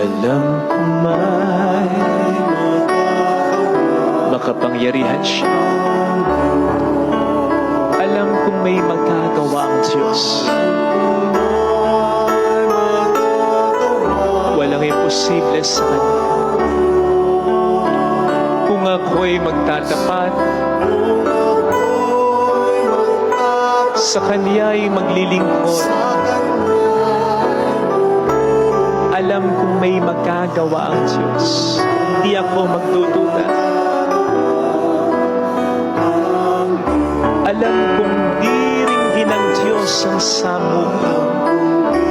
Alam kong may makapangyarihan siya. Alam kong may magagawa ang Diyos. Walang imposible sa Kanya. Kung ako'y magtatapat, sa Kanya'y maglilingkod, alam kong may magagawa ang Diyos. Hindi ako magdududa. Alam kong di rin ng Diyos ang samuklo,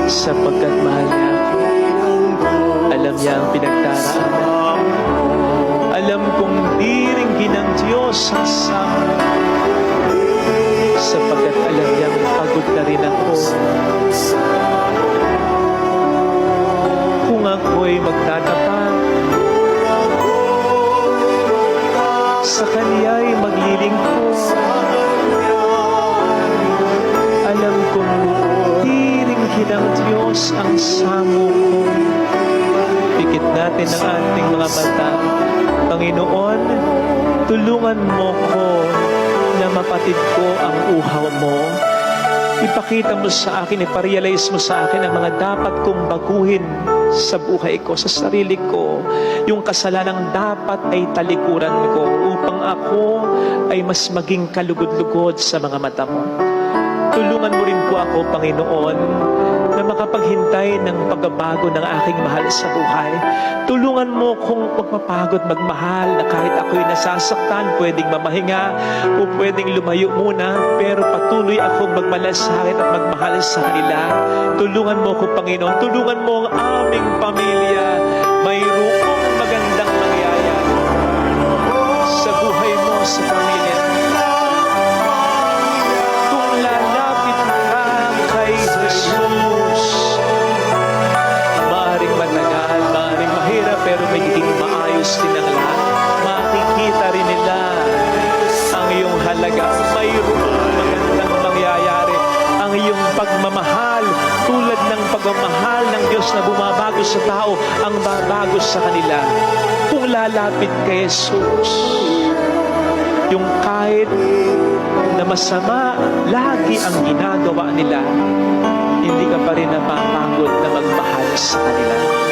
sapagkat mahal niya ako. Alam niya ang pinagdaraanan. Alam kong di rin ng Diyos ang samuklo, sapagkat alam niyang pagod na rin ako. Kung ako'y magtatapat, sa Kanya'y maglilingkod, alam kong di rin ng Diyos ang samuklo. Pikit natin ang ating mga mata. Panginoon, tulungan mo ko na mapatid ko ang uhaw mo. Ipakita mo sa akin, iparealize mo sa akin ang mga dapat kong baguhin sa buhay ko, sa sarili ko. Yung kasalanang dapat ay talikuran ko upang ako ay mas maging kalugod-lugod sa mga mata mo. Tulungan mo rin po ako, Panginoon, na makapaghintay ng pagbabago ng aking mahal sa buhay. Tulungan mo kong magpapagod magmahal na kahit ako'y nasasaktan, pwedeng mamahinga o pwedeng lumayo muna, pero patuloy akong magmalasakit at magmahal sa kanila. Tulungan mo ko, Panginoon. Tulungan mo ang aming pamilya. Mayroong magandang mangyayari sa buhay mo, sa pamilya. Kung lalapit ka kay Jesus, maaring matagal, maaring mahirap, pero magiging maayos din ang lahat. Makikita rin nila ang iyong halaga. Mayroong magandang mangyayari. Ang iyong pagmamahal, tulad ng pagmamahal ng Diyos na bumabago sa tao, ang babago sa kanila. Kung lalapit kay Jesus, yung kahit na masama lagi ang ginagawa nila, hindi ka pa rin napapagod na magmahal sa kanila.